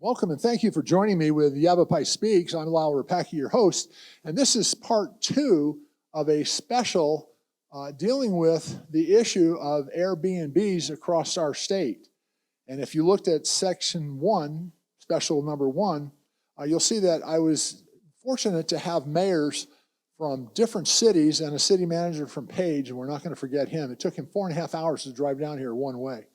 Welcome and thank you for joining me with Yavapai Speaks. I'm Lyle Rapaki, your host, and this is part 2 of a special dealing with the issue of Airbnbs across our state. And if you looked at section 1, special number 1, you'll see that I was fortunate to have mayors from different cities and a city manager from Page, and we're not going to forget him. It took him 4.5 hours to drive down here one way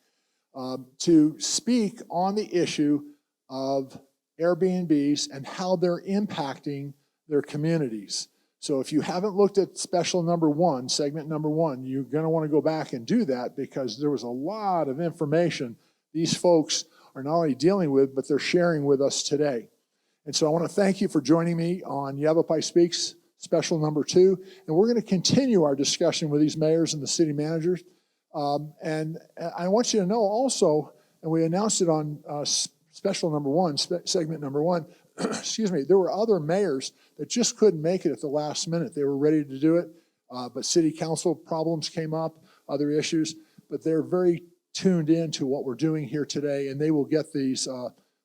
to speak on the issue of Airbnbs and how they're impacting their communities. So if you haven't looked at special number 1, segment number 1, you're going to want to go back and do that because there was a lot of information these folks are not only dealing with, but they're sharing with us today. And so I want to thank you for joining me on Yavapai Speaks, special number 2. And we're going to continue our discussion with these mayors and the city managers. And I want you to know also, and we announced it on special number 1, segment number 1, excuse me, there were other mayors that just couldn't make it at the last minute. They were ready to do it, but city council problems came up, other issues, but they're very tuned in to what we're doing here today, and they will get these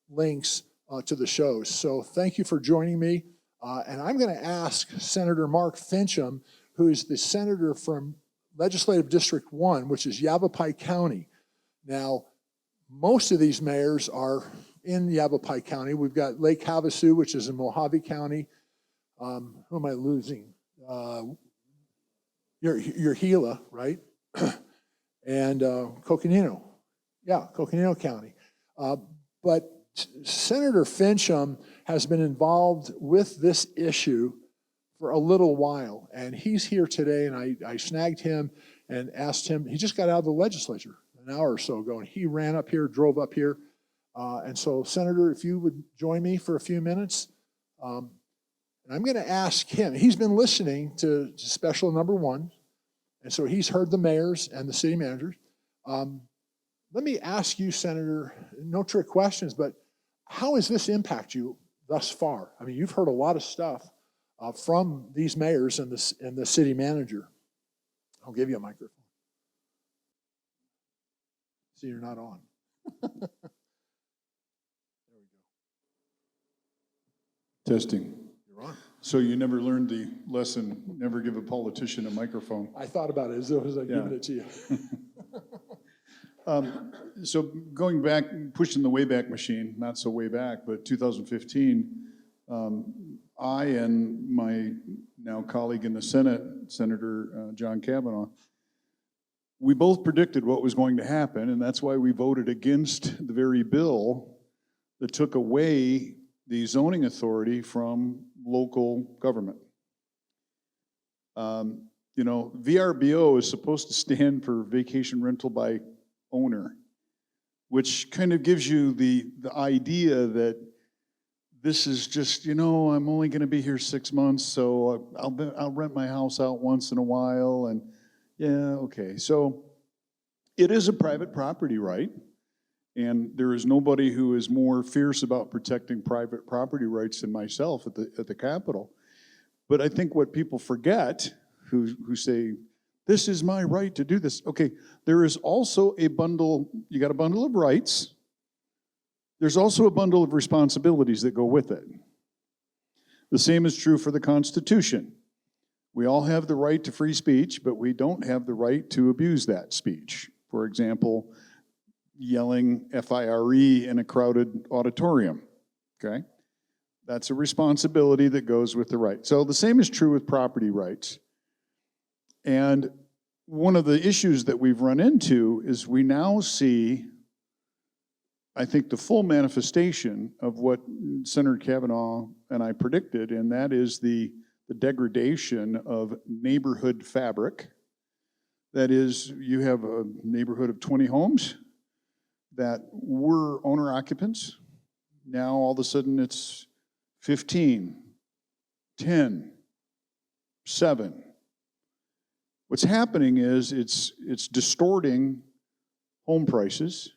links to the shows. So thank you for joining me, and I'm going to ask Senator Mark Fincham, who is the senator from Legislative District 1, which is Yavapai County. Now, most of these mayors are in Yavapai County. We've got Lake Havasu, which is in Mojave County. Who am I losing? Your Gila, right? And Coconino. Yeah, Coconino County. But Senator Fincham has been involved with this issue for a little while. And he's here today, and I snagged him and asked him. He just got out of the legislature an hour or so ago, and he ran up here, drove up here. And so, Senator, if you would join me for a few minutes. And I'm going to ask him. He's been listening to special number 1, and so he's heard the mayors and the city managers. Let me ask you, Senator, no trick questions, but how has this impacted you thus far? I mean, you've heard a lot of stuff from these mayors and the city manager. I'll give you a microphone. See, you're not on. There we go. Testing. You're on. So you never learned the lesson, never give a politician a microphone. I thought about it as though I was giving it to you. So going back, pushing the Wayback Machine, not so way back, but 2015, I and my now colleague in the Senate, Senator John Kavanaugh, we both predicted what was going to happen, and that's why we voted against the very bill that took away the zoning authority from local government. You know, VRBO is supposed to stand for vacation rental by owner, which kind of gives you the idea that this is just, you know, I'm only going to be here 6 months, so I'll rent my house out once in a while, and yeah, okay. So it is a private property right, and there is nobody who is more fierce about protecting private property rights than myself at the Capitol. But I think what people forget, who say, this is my right to do this. Okay, there is also a bundle, you got a bundle of rights. There's also a bundle of responsibilities that go with it. The same is true for the Constitution. We all have the right to free speech, but we don't have the right to abuse that speech. For example, yelling FIRE in a crowded auditorium, okay? That's a responsibility that goes with the right. So the same is true with property rights. And one of the issues that we've run into is we now see, I think, the full manifestation of what Senator Kavanaugh and I predicted, and that is the degradation of neighborhood fabric. That is, you have a neighborhood of 20 homes that were owner occupants. Now all of a sudden it's 15, 10, 7. What's happening is it's distorting home prices.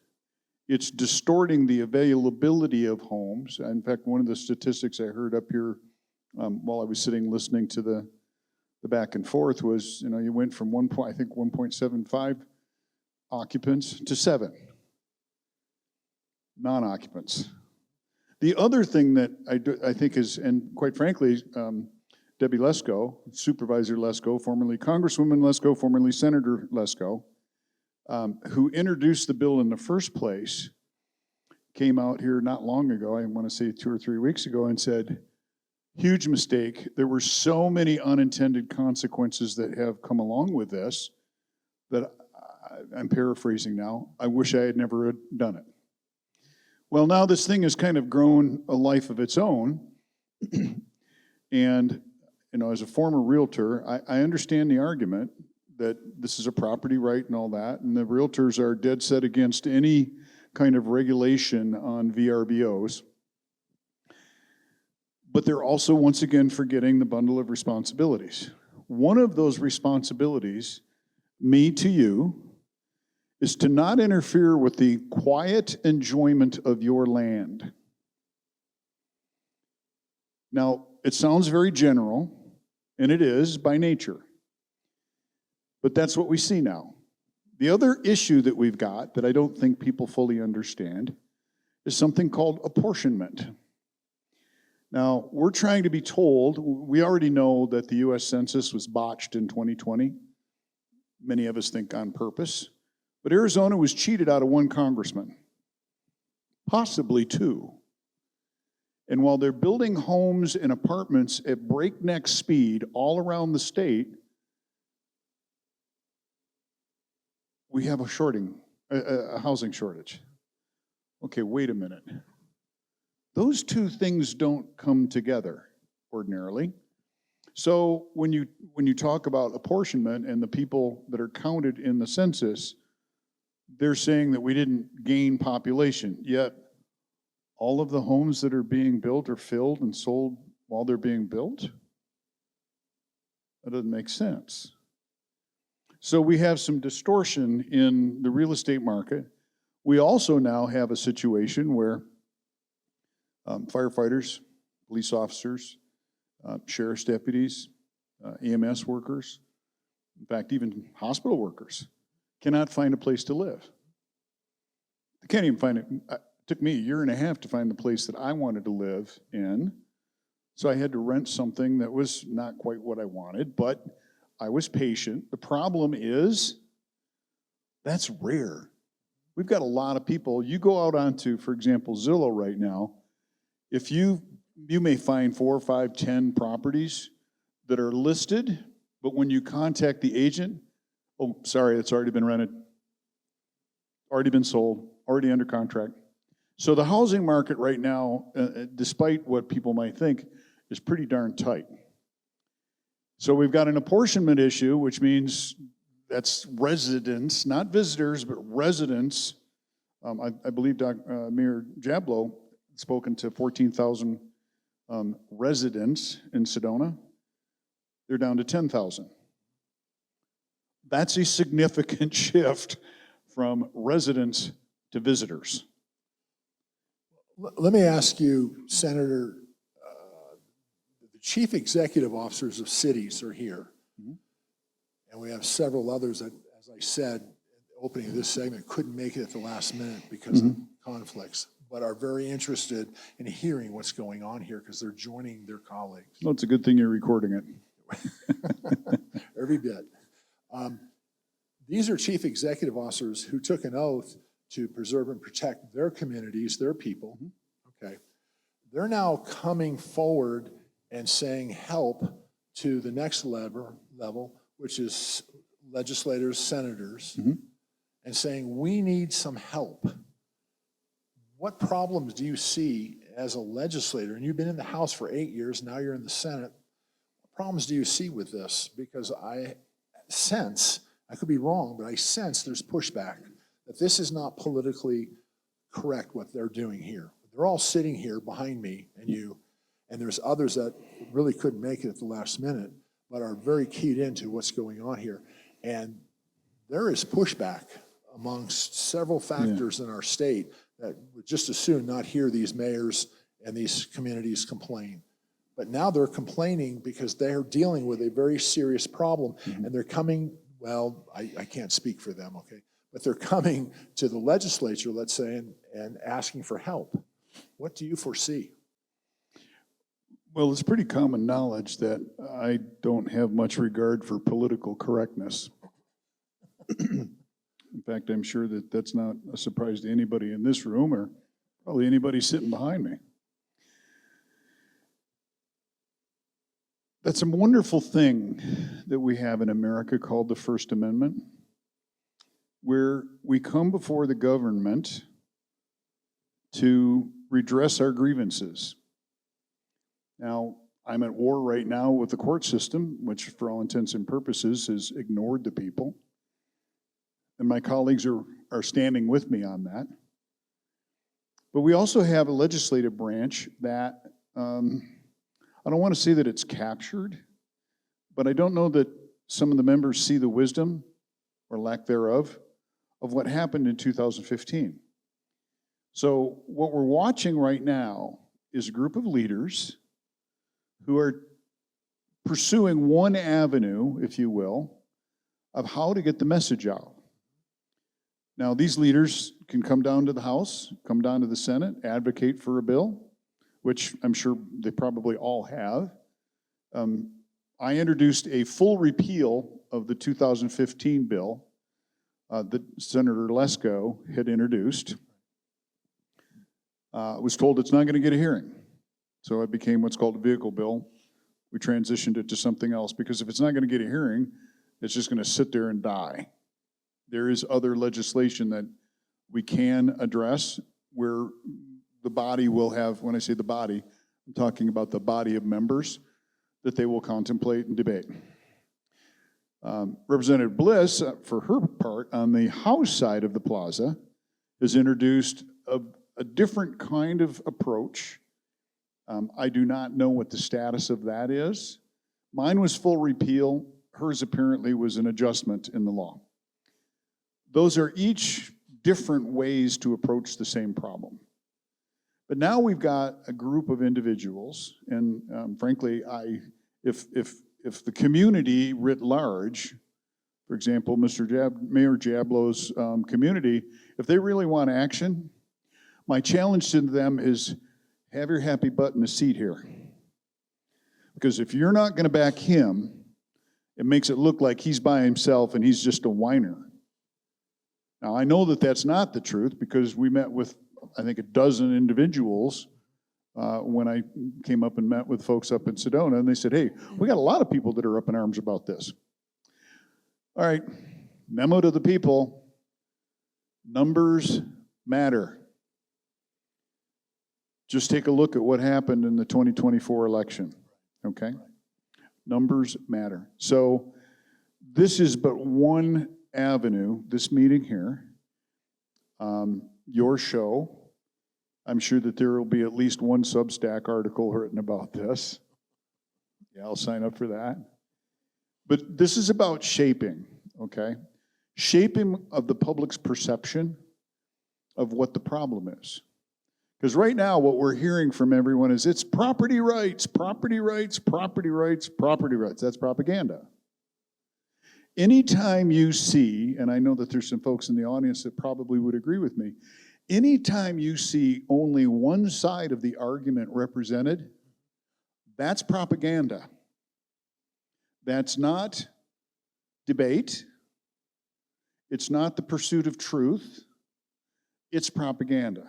It's distorting the availability of homes. In fact, one of the statistics I heard up here while I was sitting listening to the back and forth was, you know, you went from 1.75 occupants to 7 non-occupants. The other thing that I think is, and quite frankly, Debbie Lesko, Supervisor Lesko, formerly Congresswoman Lesko, formerly Senator Lesko, who introduced the bill in the first place, came out here not long ago, I want to say 2 or 3 weeks ago, and said, huge mistake. There were so many unintended consequences that have come along with this that I'm paraphrasing now. I wish I had never done it. Well, now this thing has kind of grown a life of its own. And, you know, as a former realtor, I understand the argument that this is a property right and all that, and the realtors are dead set against any kind of regulation on VRBOs. But they're also, once again, forgetting the bundle of responsibilities. One of those responsibilities, me to you, is to not interfere with the quiet enjoyment of your land. Now, it sounds very general, and it is by nature. But that's what we see now. The other issue that we've got that I don't think people fully understand is something called apportionment. Now, we're trying to be told, we already know that the US Census was botched in 2020. Many of us think on purpose. But Arizona was cheated out of 1 congressman, possibly 2. And while they're building homes and apartments at breakneck speed all around the state, we have a housing shortage. Okay, wait a minute. Those 2 things don't come together ordinarily. So when you talk about apportionment and the people that are counted in the census, they're saying that we didn't gain population, yet all of the homes that are being built are filled and sold while they're being built? That doesn't make sense. So we have some distortion in the real estate market. We also now have a situation where firefighters, police officers, sheriff's deputies, EMS workers, in fact, even hospital workers, cannot find a place to live. They can't even find it. It took me 1.5 years to find the place that I wanted to live in. So I had to rent something that was not quite what I wanted, but I was patient. The problem is, that's rare. We've got a lot of people. You go out onto, for example, Zillow right now, if you may find 4, 5, 10 properties that are listed, but when you contact the agent, oh, sorry, it's already been rented, already been sold, already under contract. So the housing market right now, despite what people might think, is pretty darn tight. So we've got an apportionment issue, which means that's residents, not visitors, but residents. I believe Mayor Jablow spoken to 14,000 residents in Sedona. They're down to 10,000. That's a significant shift from residents to visitors. Let me ask you, Senator, the chief executive officers of cities are here. Mm-hmm. And we have several others that, as I said, opening of this segment, couldn't make it at the last minute because of conflicts, but are very interested in hearing what's going on here because they're joining their colleagues. Well, it's a good thing you're recording it. Every bit. These are chief executive officers who took an oath to preserve and protect their communities, their people. Okay. They're now coming forward and saying help to the next level, which is legislators, senators, and saying we need some help. What problems do you see as a legislator? And you've been in the House for 8 years, now you're in the Senate. What problems do you see with this? Because I sense, I could be wrong, but I sense there's pushback that this is not politically correct what they're doing here. They're all sitting here behind me and you, and there's others that really couldn't make it at the last minute, but are very keyed into what's going on here. And there is pushback amongst several factors in our state that would just as soon not hear these mayors and these communities complain. But now they're complaining because they're dealing with a very serious problem, and they're coming, well, I can't speak for them, okay? But they're coming to the legislature, let's say, and asking for help. What do you foresee? Well, it's pretty common knowledge that I don't have much regard for political correctness. In fact, I'm sure that that's not a surprise to anybody in this room or probably anybody sitting behind me. That's a wonderful thing that we have in America called the First Amendment, where we come before the government to redress our grievances. Now, I'm at war right now with the court system, which for all intents and purposes has ignored the people. And my colleagues are standing with me on that. But we also have a legislative branch that, I don't want to say that it's captured, but I don't know that some of the members see the wisdom, or lack thereof, of what happened in 2015. So what we're watching right now is a group of leaders who are pursuing one avenue, if you will, of how to get the message out. Now, these leaders can come down to the House, come down to the Senate, advocate for a bill, which I'm sure they probably all have. I introduced a full repeal of the 2015 bill that Senator Lesko had introduced. Was told it's not going to get a hearing. So it became what's called a vehicle bill. We transitioned it to something else because if it's not going to get a hearing, it's just going to sit there and die. There is other legislation that we can address where the body will have, when I say the body, I'm talking about the body of members that they will contemplate and debate. Representative Bliss, for her part, on the House side of the plaza, has introduced a different kind of approach. I do not know what the status of that is. Mine was full repeal. Hers apparently was an adjustment in the law. Those are each different ways to approach the same problem. But now we've got a group of individuals, and frankly, if the community writ large, for example, Mayor Diablo's community, if they really want action, my challenge to them is have your happy butt in a seat here. Because if you're not going to back him, it makes it look like he's by himself and he's just a whiner. Now, I know that that's not the truth because we met with, I think, a dozen individuals when I came up and met with folks up in Sedona, and they said, hey, we got a lot of people that are up in arms about this. All right, memo to the people, numbers matter. Just take a look at what happened in the 2024 election, okay? Numbers matter. So this is but one avenue, this meeting here, your show. I'm sure that there will be at least one Substack article written about this. Yeah, I'll sign up for that. But this is about shaping, okay? Shaping of the public's perception of what the problem is. Because right now, what we're hearing from everyone is it's property rights, property rights, property rights, property rights. That's propaganda. Anytime you see, and I know that there's some folks in the audience that probably would agree with me, anytime you see only one side of the argument represented, that's propaganda. That's not debate. It's not the pursuit of truth. It's propaganda.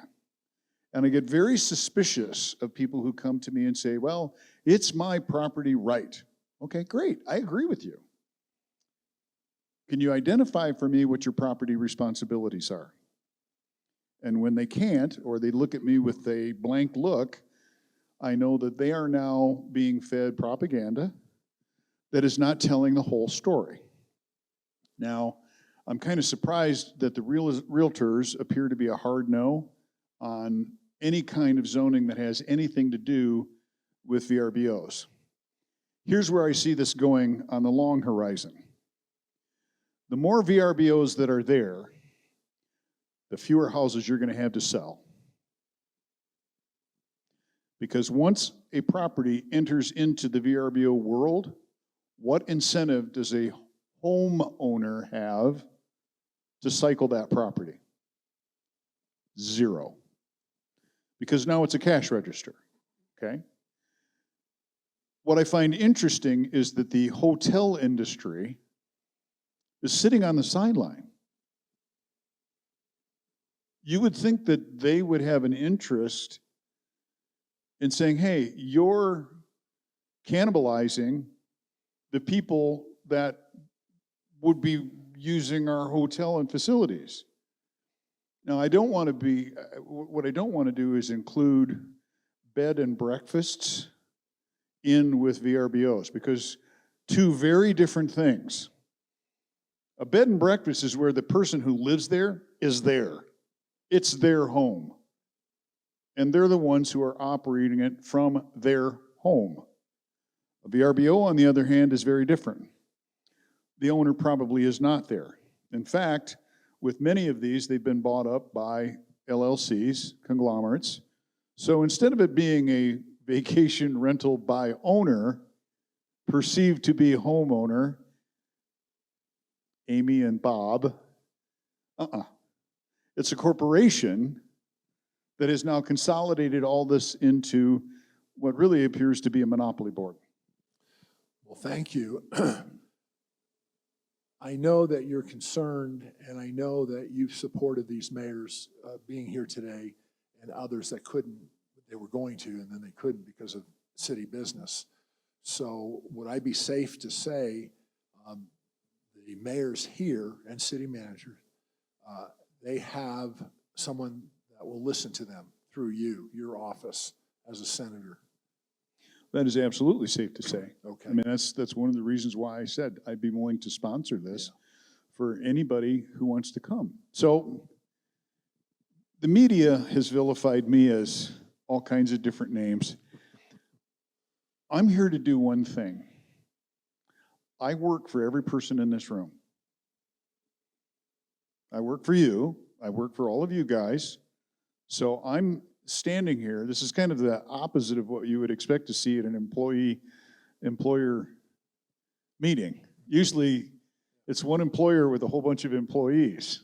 And I get very suspicious of people who come to me and say, well, it's my property right. Okay, great. I agree with you. Can you identify for me what your property responsibilities are? And when they can't, or they look at me with a blank look, I know that they are now being fed propaganda that is not telling the whole story. Now, I'm kind of surprised that the realtors appear to be a hard no on any kind of zoning that has anything to do with VRBOs. Here's where I see this going on the long horizon. The more VRBOs that are there, the fewer houses you're going to have to sell. Because once a property enters into the VRBO world, what incentive does a homeowner have to cycle that property? Zero. because now it's a cash register, okay? What I find interesting is that the hotel industry is sitting on the sideline. You would think that they would have an interest in saying, hey, you're cannibalizing the people that would be using our hotel and facilities. Now, what I don't want to do is include bed and breakfasts in with VRBOs, because two very different things. A bed and breakfast is where the person who lives there is there. It's their home. And they're the ones who are operating it from their home. A VRBO, on the other hand, is very different. The owner probably is not there. In fact, with many of these, they've been bought up by LLCs, conglomerates. So instead of it being a vacation rental by owner, perceived to be homeowner, Amy and Bob, it's a corporation that has now consolidated all this into what really appears to be a monopoly board. Well, thank you. I know that you're concerned, and I know that you've supported these mayors being here today, and others that couldn't, they were going to, and then they couldn't because of city business. So would I be safe to say the mayors here and city managers, they have someone that will listen to them through you, your office as a senator? That is absolutely safe to say. Okay. I mean, that's one of the reasons why I said I'd be willing to sponsor this for anybody who wants to come. So the media has vilified me as all kinds of different names. I'm here to do one thing. I work for every person in this room. I work for you. I work for all of you guys. So I'm standing here. This is kind of the opposite of what you would expect to see at an employer meeting. Usually it's one employer with a whole bunch of employees.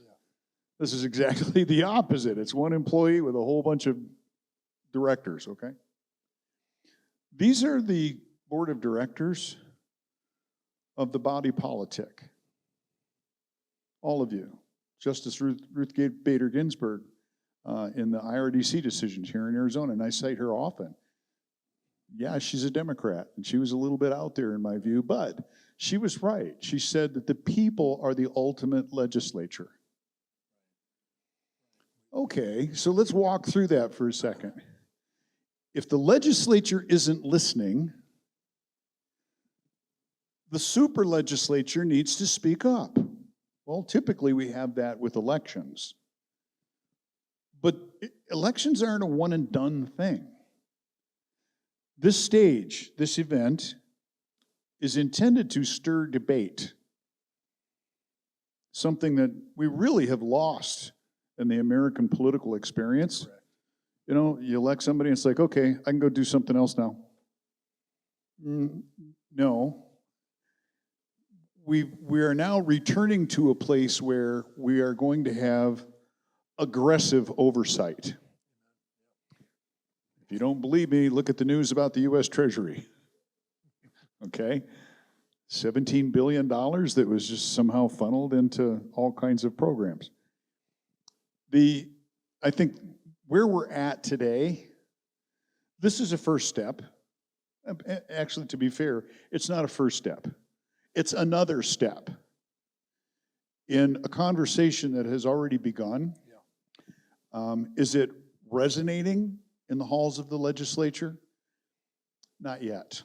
This is exactly the opposite. It's one employee with a whole bunch of directors, okay? These are the board of directors of the body politic. All of you. Justice Ruth Bader Ginsburg in the IRDC decisions here in Arizona, and I cite her often. Yeah, she's a Democrat, and she was a little bit out there in my view, but she was right. She said that the people are the ultimate legislature. Okay, so let's walk through that for a second. If the legislature isn't listening, the super legislature needs to speak up. Well, typically we have that with elections. But elections aren't a one and done thing. This stage, this event, is intended to stir debate. Something that we really have lost in the American political experience. Correct. You know, you elect somebody and it's like, okay, I can go do something else now. No. We are now returning to a place where we are going to have aggressive oversight. If you don't believe me, look at the news about the U.S. Treasury. Okay? $17 billion that was just somehow funneled into all kinds of programs. I think where we're at today, this is a first step. Actually, to be fair, it's not a first step. It's another step in a conversation that has already begun. Is it resonating in the halls of the legislature? Not yet.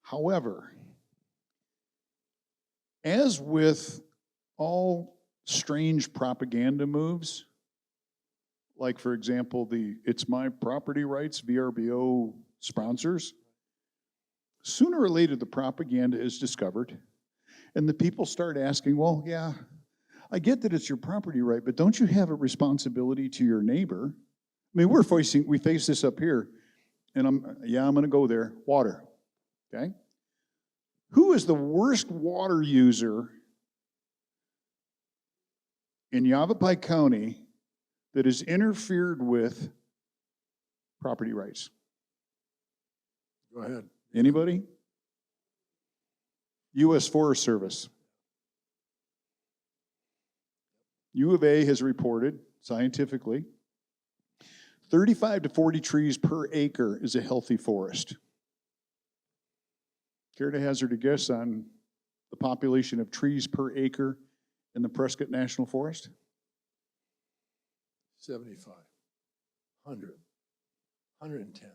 However, as with all strange propaganda moves, like for example, the It's My Property Rights VRBO sponsors, sooner or later the propaganda is discovered and the people start asking, well, yeah, I get that it's your property right, but don't you have a responsibility to your neighbor? I mean, we face this up here, and I'm going to go there. Water, okay? Who is the worst water user in Yavapai County that has interfered with property rights? Go ahead. Anybody? U.S. Forest Service. U of A has reported scientifically 35 to 40 trees per acre is a healthy forest. Care to hazard a guess on the population of trees per acre in the Prescott National Forest? 75, 100, 110,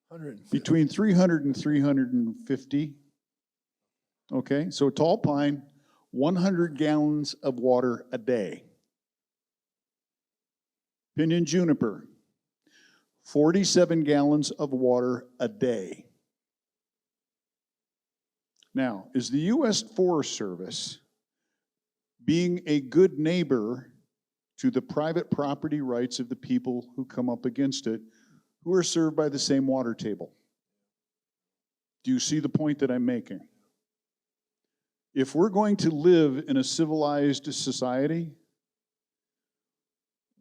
150. Between 300 and 350. Okay, so tall pine, 100 gallons of water a day. Pinyon juniper, 47 gallons of water a day. Now, is the U.S. Forest Service being a good neighbor to the private property rights of the people who come up against it, who are served by the same water table? Do you see the point that I'm making? If we're going to live in a civilized society,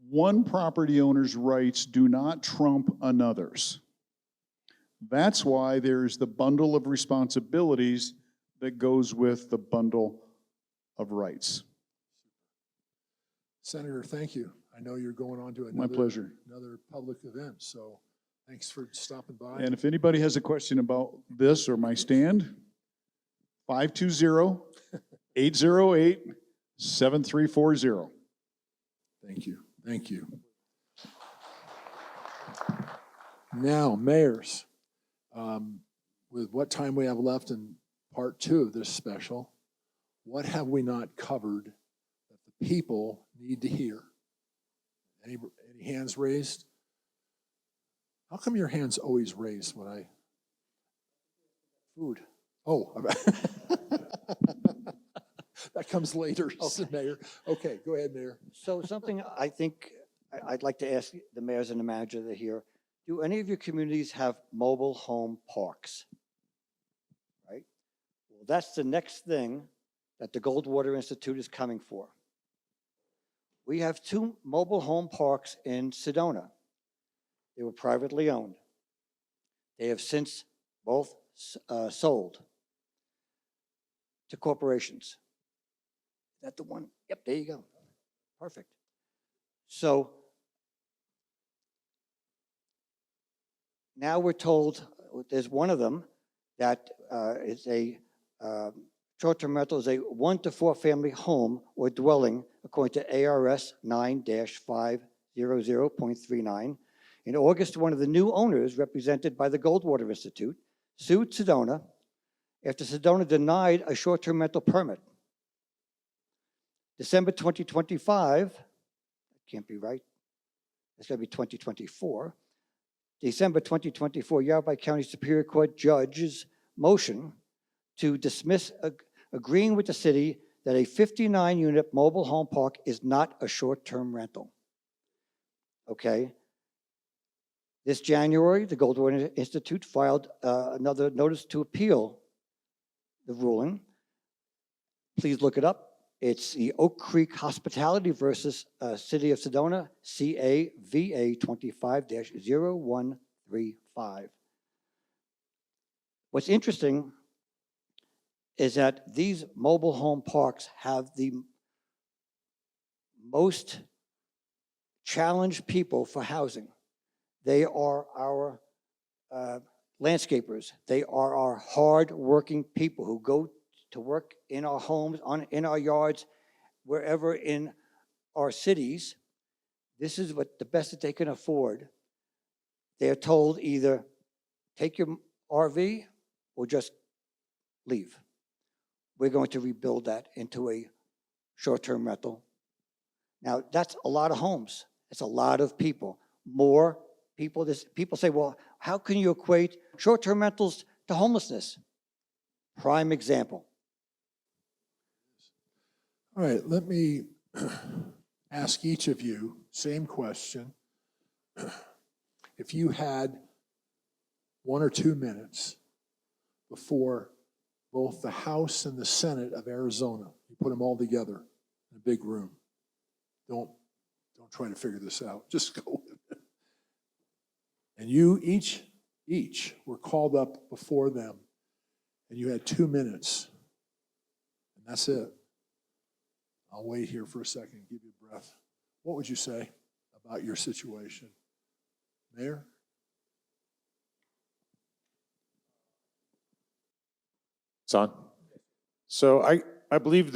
one property owner's rights do not trump another's. That's why there's the bundle of responsibilities that goes with the bundle of rights. Senator, thank you. I know you're going on to My pleasure. another public event, so thanks for stopping by. And if anybody has a question about this or my stand, 520-808-7340. Thank you. Thank you. Now, mayors, with what time we have left in part 2 of this special, what have we not covered that the people need to hear? Any hands raised? How come your hand's always raised when I... Food. Oh, that comes later, Okay. Mayor. Okay, go ahead, Mayor. So something I think I'd like to ask the mayors and the manager that are here, do any of your communities have mobile home parks? Right? Well, that's the next thing that the Goldwater Institute is coming for. We have 2 mobile home parks in Sedona. They were privately owned. They have since both sold to corporations. Is that the one? Yep, there you go. Perfect. So now we're told there's one of them that is a short-term rental, is a 1 to 4 family home or dwelling according to ARS 9-500.39. In August, one of the new owners, represented by the Goldwater Institute, sued Sedona after Sedona denied a short-term rental permit. December 2025, that can't be right, it's got to be 2024. December 2024, Yavapai County Superior Court judge's motion to dismiss agreeing with the city that a 59-unit mobile home park is not a short-term rental. Okay. This January, the Goldwater Institute filed another notice to appeal the ruling. Please look it up. It's the Oak Creek Hospitality versus City of Sedona, CAVA 25-0135. What's interesting is that these mobile home parks have the most challenged people for housing. They are our landscapers. They are our hard-working people who go to work in our homes, in our yards, wherever in our cities. This is what the best that they can afford. They are told either take your RV or just leave. We're going to rebuild that into a short-term rental. Now, that's a lot of homes. It's a lot of people. More people, people say, well, how can you equate short-term rentals to homelessness? Prime example. All right, let me ask each of you, same question. If you had 1 or 2 minutes before both the House and the Senate of Arizona, you put them all together in a big room. Don't try to figure this out. Just go with it. And you each were called up before them, and you had 2 minutes. And that's it. I'll wait here for a second, give you a breath. What would you say about your situation? Mayor? Son? So I believe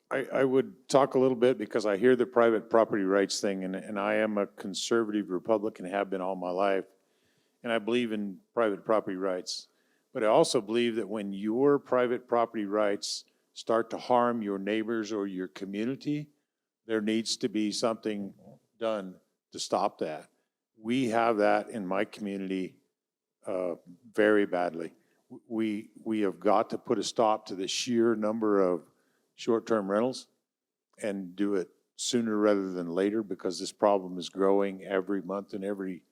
I would talk a little bit because I hear the private property rights thing, and I am a conservative Republican, have been all my life, and I believe in private property rights. But I also believe that when your private property rights start to harm your neighbors or your community, there needs to be something done to stop that. We have that in my community very badly. We have got to put a stop to the sheer number of short-term rentals and do it sooner rather than later, because this problem is growing every month and every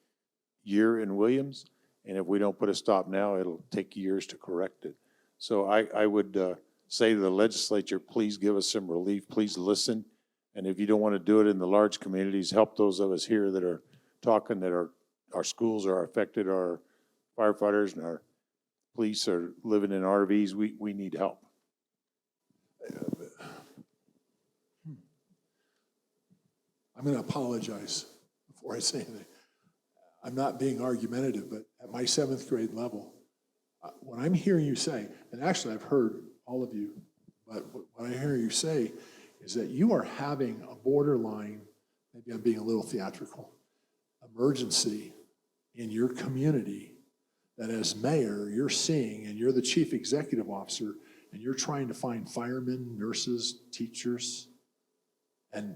year in Williams. And if we don't put a stop now, it'll take years to correct it. So I would say to the legislature, please give us some relief, please listen. And if you don't want to do it in the large communities, help those of us here that are talking that our schools are affected, our firefighters and our police are living in RVs. We need help. I'm going to apologize before I say anything. I'm not being argumentative, but at my 7th grade level, what I'm hearing you say, and actually I've heard all of you, but what I hear you say is that you are having a borderline, maybe I'm being a little theatrical, emergency in your community that as mayor you're seeing, and you're the chief executive officer, and you're trying to find firemen, nurses, teachers, and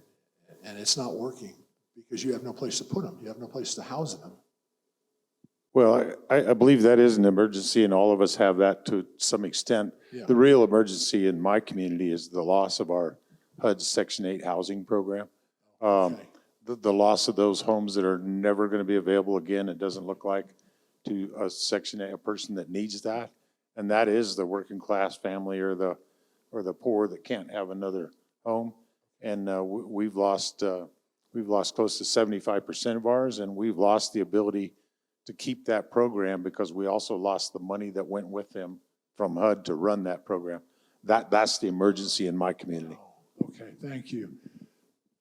it's not working because you have no place to put them. You have no place to house them. Well, I believe that is an emergency, and all of us have that to some extent. Yeah. The real emergency in my community is the loss of our HUD Section 8 housing program. Okay. The loss of those homes that are never going to be available again, it doesn't look like, to a Section 8, a person that needs that. And that is the working class family or the poor that can't have another home. And we've lost close to 75% of ours, and we've lost the ability to keep that program because we also lost the money that went with them from HUD to run that program. That's the emergency in my community. Okay, thank you.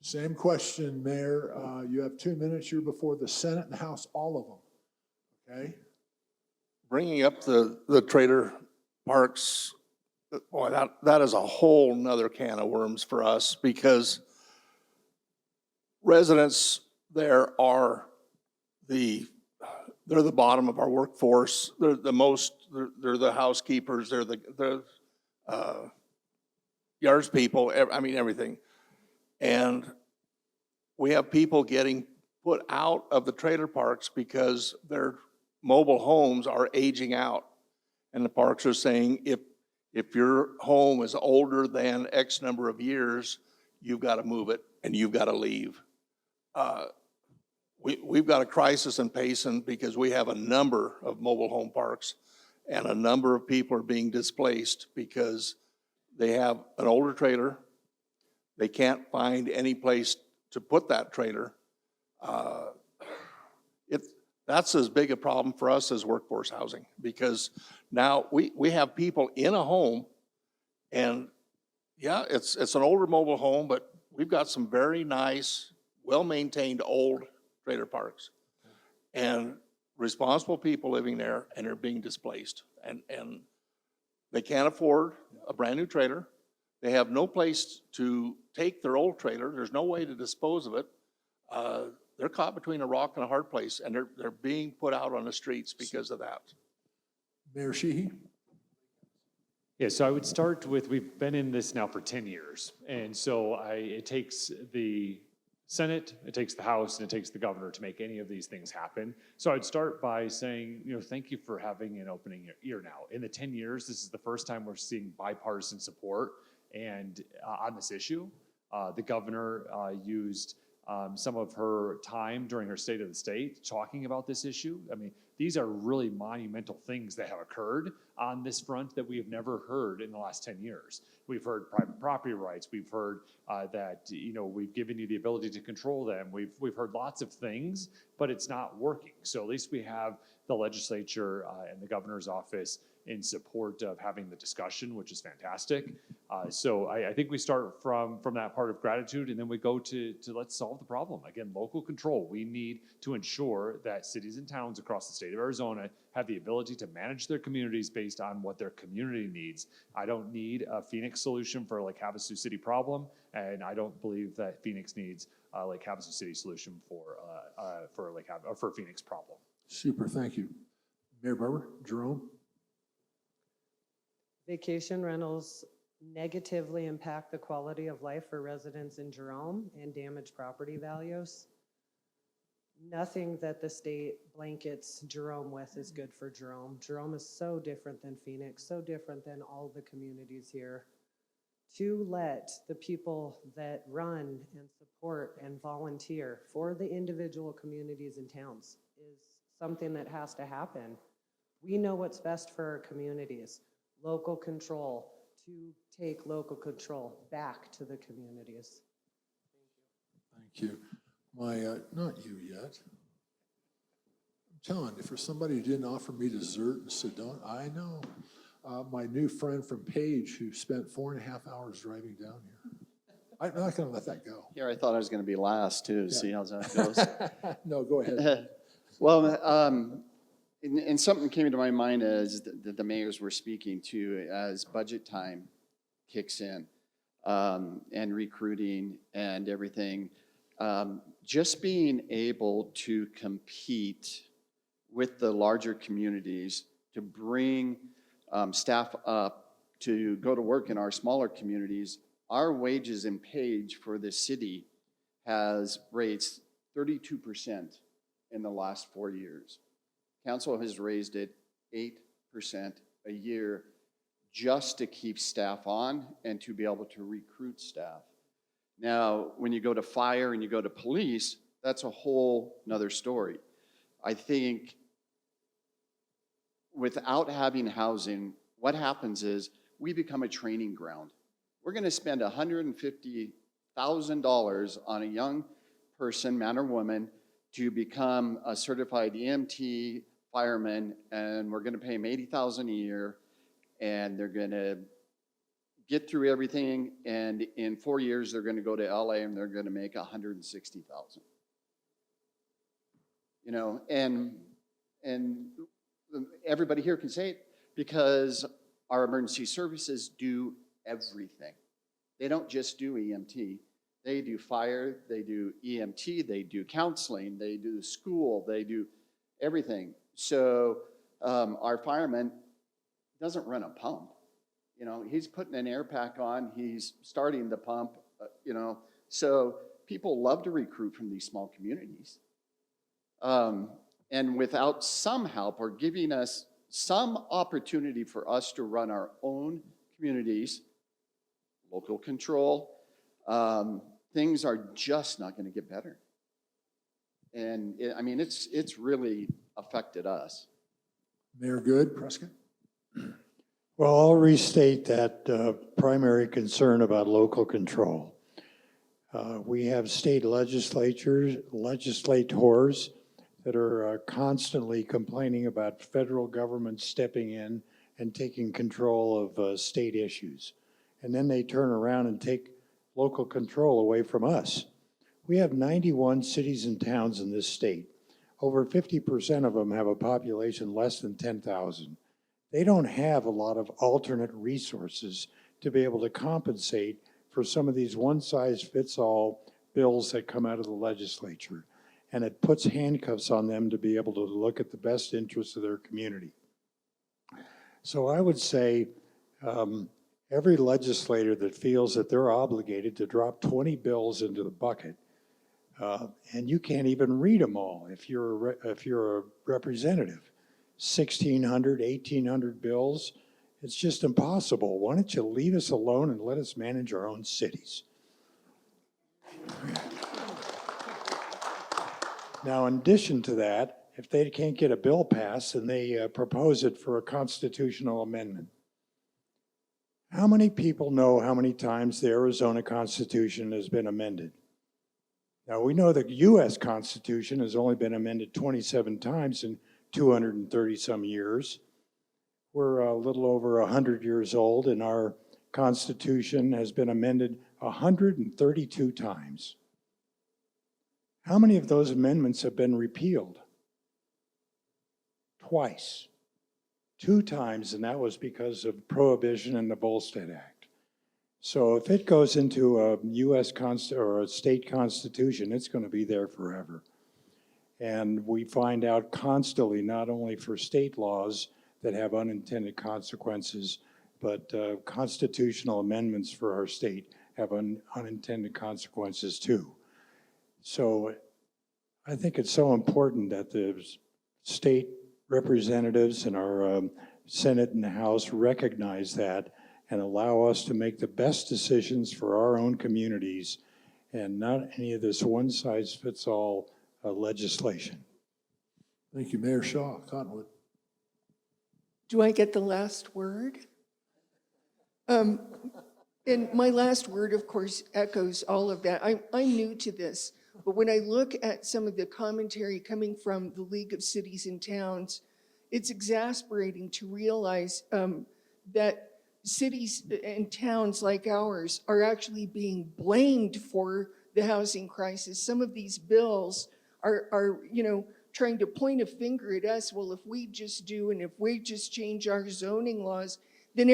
Same question, Mayor. You have 2 minutes. You're before the Senate and the House, all of them. Okay? Bringing up the trailer parks, boy, that is a whole nother can of worms for us, because residents there are they're the bottom of our workforce. They're they're the housekeepers, they're the yards people, I mean, everything. And we have people getting put out of the trailer parks because their mobile homes are aging out. And the parks are saying, if your home is older than X number of years, you've got to move it and you've got to leave. We've got a crisis in Payson because we have a number of mobile home parks, and a number of people are being displaced because they have an older trailer. They can't find any place to put that trailer. That's as big a problem for us as workforce housing, because now we have people in a home, and yeah, it's an older mobile home, but we've got some very nice, well-maintained old trailer parks, and responsible people living there, and they're being displaced, and they can't afford a brand new trailer. They have no place to take their old trailer. There's no way to dispose of it. They're caught between a rock and a hard place, and they're being put out on the streets because of that. Mayor Sheehy? Yeah, so I would start with, we've been in this now for 10 years. And so it takes the Senate, it takes the House, and it takes the governor to make any of these things happen. So I'd start by saying, thank you for having an opening ear now. In the 10 years, this is the first time we're seeing bipartisan support and on this issue. The governor used some of her time during her State of the State talking about this issue. I mean, these are really monumental things that have occurred on this front that we have never heard in the last 10 years. We've heard private property rights. We've heard that, we've given you the ability to control them. We've heard lots of things, but it's not working. So at least we have the legislature and the governor's office in support of having the discussion, which is fantastic. So I think we start from that part of gratitude, and then we go to let's solve the problem. Again, local control. We need to ensure that cities and towns across the state of Arizona have the ability to manage their communities based on what their community needs. I don't need a Phoenix solution for Lake Havasu City problem, and I don't believe that Phoenix needs a Lake Havasu City solution for Phoenix problem. Super, thank you. Mayor Barber, Jerome? Vacation rentals negatively impact the quality of life for residents in Jerome and damage property values. Nothing that the state blankets Jerome with is good for Jerome. Jerome is so different than Phoenix, so different than all the communities here. To let the people that run and support and volunteer for the individual communities and towns is something that has to happen. We know what's best for our communities. Local control, to take local control back to the communities. Thank you. My, not you yet. I'm telling you, for somebody who didn't offer me dessert in Sedona, I know. My new friend from Page who spent 4.5 hours driving down here. I'm not gonna let that go. Here, I thought I was gonna be last too, see how that goes. No, go ahead. Well, and something came to my mind as the mayors were speaking to, as budget time kicks in, and recruiting and everything. Just being able to compete with the larger communities to bring staff up to go to work in our smaller communities. Our wages in Page for the city has raised 32% in the last 4 years. Council has raised it 8% a year just to keep staff on and to be able to recruit staff. Now, when you go to fire and you go to police, that's a whole nother story. I think without having housing, what happens is we become a training ground. We're gonna spend $150,000 on a young person, man or woman, to become a certified EMT fireman, and we're gonna pay them $80,000 a year, and they're gonna get through everything, and in 4 years, they're gonna go to LA and they're gonna make $160,000. You know, and everybody here can say it because our emergency services do everything. They don't just do EMT. They do fire, they do EMT, they do counseling, they do school, they do everything. So our fireman doesn't run a pump. You know, he's putting an air pack on, he's starting the pump, you know. So people love to recruit from these small communities. And without some help or giving us some opportunity for us to run our own communities, local control, things are just not going to get better. And I mean, it's really affected us. Mayor Good, Prescott? Well, I'll restate that primary concern about local control. We have state legislators that are constantly complaining about federal government stepping in and taking control of state issues. And then they turn around and take local control away from us. We have 91 cities and towns in this state. Over 50% of them have a population less than 10,000. They don't have a lot of alternate resources to be able to compensate for some of these one-size-fits-all bills that come out of the legislature. And it puts handcuffs on them to be able to look at the best interests of their community. So I would say every legislator that feels that they're obligated to drop 20 bills into the bucket, and you can't even read them all if you're a representative. 1,600, 1,800 bills, it's just impossible. Why don't you leave us alone and let us manage our own cities? Now, in addition to that, if they can't get a bill passed and they propose it for a constitutional amendment, how many people know how many times the Arizona Constitution has been amended? Now, we know the US Constitution has only been amended 27 times in 230 some years. We're a little over 100 years old, and our Constitution has been amended 132 times. How many of those amendments have been repealed? Twice. 2 times, and that was because of Prohibition and the Volstead Act. So if it goes into a US or a state constitution, it's going to be there forever. And we find out constantly, not only for state laws that have unintended consequences, but constitutional amendments for our state have unintended consequences too. So I think it's so important that the state representatives and our Senate and the House recognize that and allow us to make the best decisions for our own communities and not any of this one-size-fits-all legislation. Thank you, Mayor Shaw, Cottonwood. Do I get the last word? And my last word, of course, echoes all of that. I'm new to this, but when I look at some of the commentary coming from the League of Cities and Towns, it's exasperating to realize that cities and towns like ours are actually being blamed for the housing crisis. Some of these bills are trying to point a finger at us. Well, if we just do, and if we just change our zoning laws, then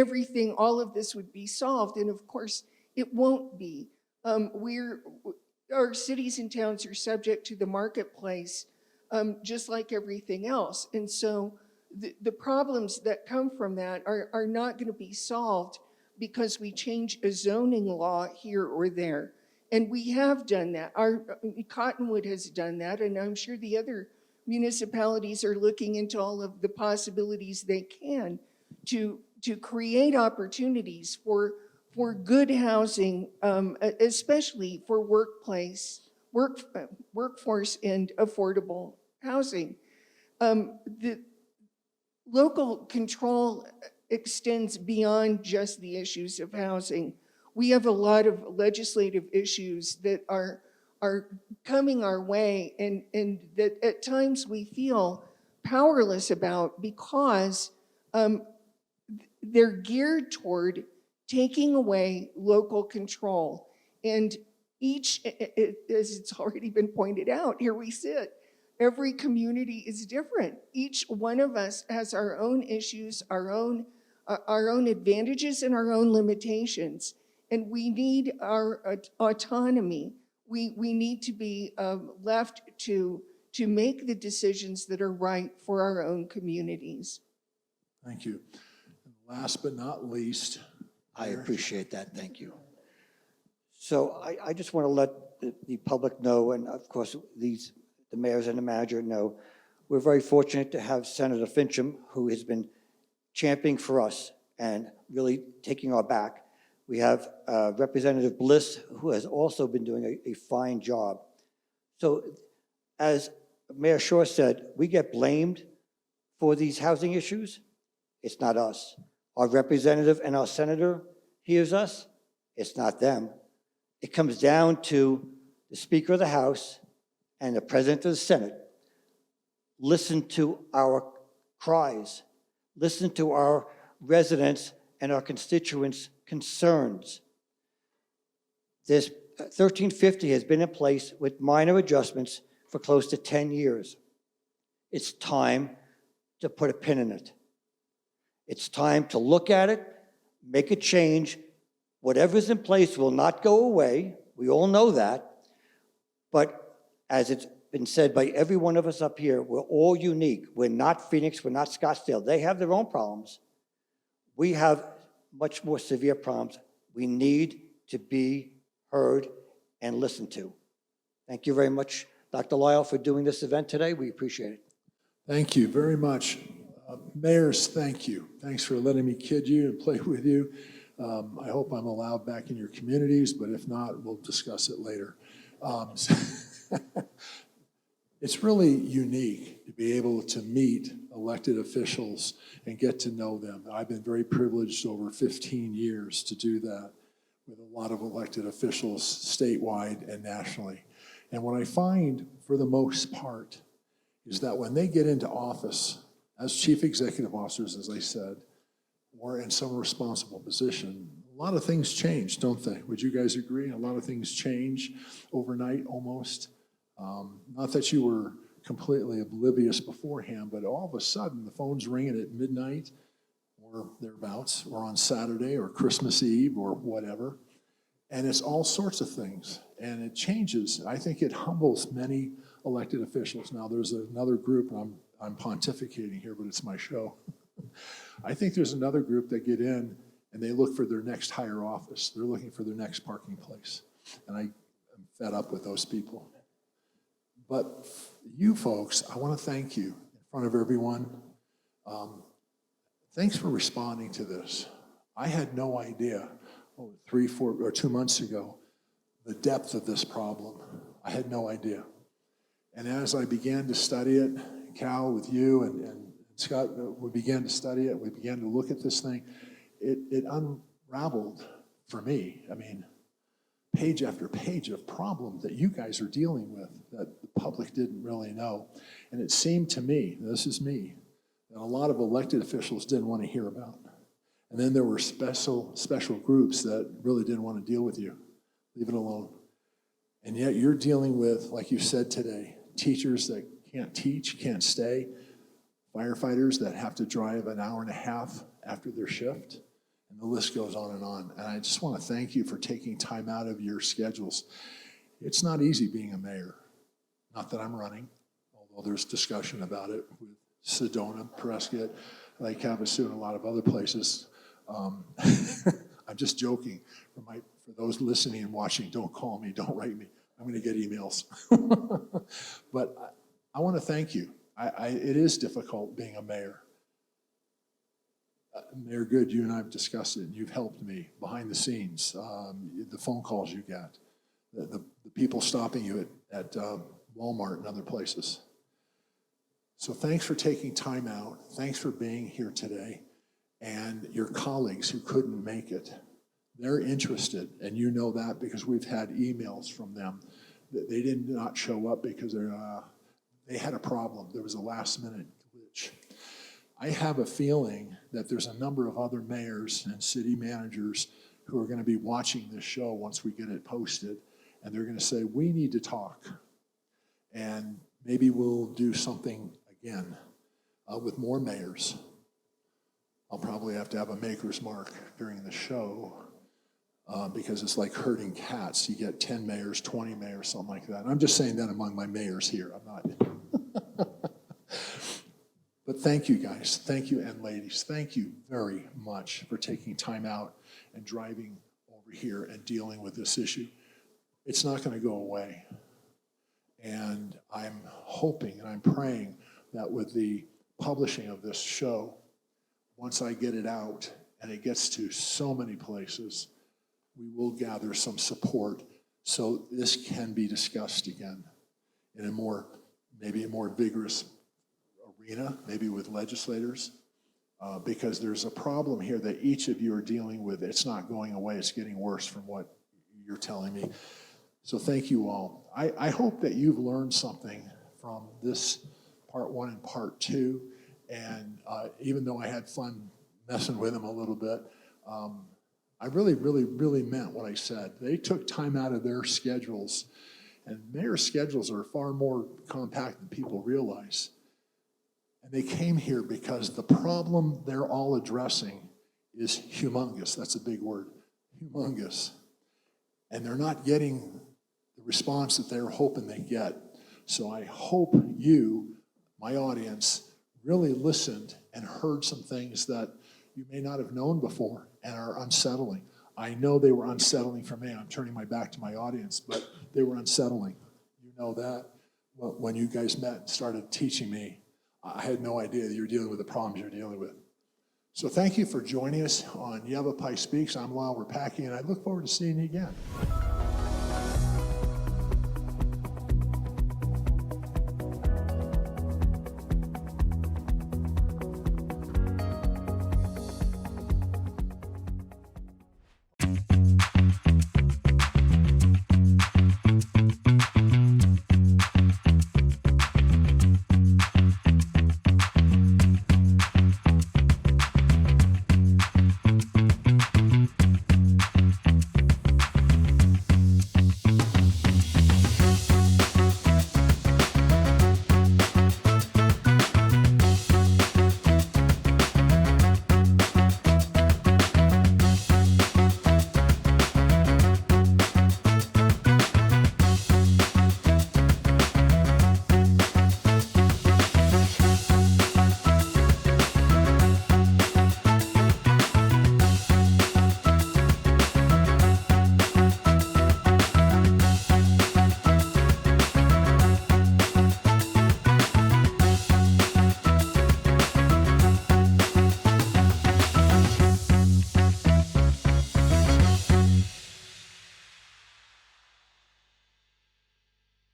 all of this would be solved. And of course, it won't be. Our cities and towns are subject to the marketplace, just like everything else. And so the problems that come from that are not going to be solved because we change a zoning law here or there. And we have done that. Cottonwood has done that, and I'm sure the other municipalities are looking into all of the possibilities they can to create opportunities for good housing, especially for workforce and affordable housing. The local control extends beyond just the issues of housing. We have a lot of legislative issues that are coming our way and that at times we feel powerless about because they're geared toward taking away local control. And as it's already been pointed out, here we sit. Every community is different. Each one of us has our own issues, our own advantages and our own limitations. And we need our autonomy. We need to be left to make the decisions that are right for our own communities. Thank you. And last but not least. I appreciate that, thank you. So I just want to let the public know, and of course the mayors and the manager know, we're very fortunate to have Senator Fincham, who has been championing for us and really taking our back. We have Representative Bliss, who has also been doing a fine job. So as Mayor Shaw said, we get blamed for these housing issues. It's not us. Our representative and our senator hears us. It's not them. It comes down to the Speaker of the House and the President of the Senate. Listen to our cries. Listen to our residents and our constituents' concerns. This 1350 has been in place with minor adjustments for close to 10 years. It's time to put a pin in it. It's time to look at it, make a change. Whatever's in place will not go away. We all know that. But as it's been said by every one of us up here, we're all unique. We're not Phoenix, we're not Scottsdale. They have their own problems. We have much more severe problems. We need to be heard and listened to. Thank you very much, Dr. Lyle, for doing this event today. We appreciate it. Thank you very much. Mayors, thank you. Thanks for letting me kid you and play with you. I hope I'm allowed back in your communities, but if not, we'll discuss it later. It's really unique to be able to meet elected officials and get to know them. I've been very privileged over 15 years to do that with a lot of elected officials statewide and nationally. And what I find, for the most part, is that when they get into office as chief executive officers, as I said, or in some responsible position, a lot of things change, don't they? Would you guys agree? A lot of things change overnight almost. Not that you were completely oblivious beforehand, but all of a sudden the phone's ringing at midnight or thereabouts, or on Saturday or Christmas Eve or whatever. And it's all sorts of things, and it changes. I think it humbles many elected officials. Now, there's another group, and I'm pontificating here, but it's my show. I think there's another group that get in and they look for their next higher office. They're looking for their next parking place. And I'm fed up with those people. But you folks, I want to thank you in front of everyone. Thanks for responding to this. I had no idea 3, 4, or 2 months ago, the depth of this problem. I had no idea. And as I began to study it, Cal, with you and Scott, we began to study it, we began to look at this thing, it unraveled for me. I mean, page after page of problems that you guys are dealing with that the public didn't really know. And it seemed to me, this is me, that a lot of elected officials didn't want to hear about. And then there were special groups that really didn't want to deal with you. Leave it alone. And yet you're dealing with, like you said today, teachers that can't teach, can't stay, firefighters that have to drive an hour and a half after their shift, and the list goes on. And I just want to thank you for taking time out of your schedules. It's not easy being a mayor. Not that I'm running, although there's discussion about it with Sedona, Prescott, Lake Havasu, and a lot of other places. I'm just joking. For those listening and watching, don't call me, don't write me. I'm going to get emails. But I want to thank you. It is difficult being a mayor. Mayor Good, you and I have discussed it, and you've helped me behind the scenes. The phone calls you get, the people stopping you at Walmart and other places. So thanks for taking time out. Thanks for being here today. And your colleagues who couldn't make it, they're interested, and you know that because we've had emails from them. They did not show up because they had a problem. There was a last-minute glitch. I have a feeling that there's a number of other mayors and city managers who are going to be watching this show once we get it posted, and they're going to say, we need to talk. And maybe we'll do something again with more mayors. I'll probably have to have a maker's mark during the show because it's like herding cats. You get 10 mayors, 20 mayors, something like that. And I'm just saying that among my mayors here. I'm not. But thank you, guys. Thank you, and ladies. Thank you very much for taking time out and driving over here and dealing with this issue. It's not going to go away. And I'm hoping and I'm praying that with the publishing of this show, once I get it out and it gets to so many places, we will gather some support so this can be discussed again in a maybe a more vigorous arena, maybe with legislators, because there's a problem here that each of you are dealing with. It's not going away, it's getting worse from what you're telling me. So thank you all. I hope that you've learned something from this part 1 and part 2. And even though I had fun messing with them a little bit, I really, really, really meant what I said. They took time out of their schedules, and mayor schedules are far more compact than people realize. And they came here because the problem they're all addressing is humongous. That's a big word, humongous. And they're not getting the response that they're hoping they get. So I hope you, my audience, really listened and heard some things that you may not have known before and are unsettling. I know they were unsettling for me. I'm turning my back to my audience, but they were unsettling. You know that. When you guys met and started teaching me, I had no idea that you were dealing with the problems you're dealing with. So thank you for joining us on Yavapai Speaks. I'm Lyle Rapaki, and I look forward to seeing you again.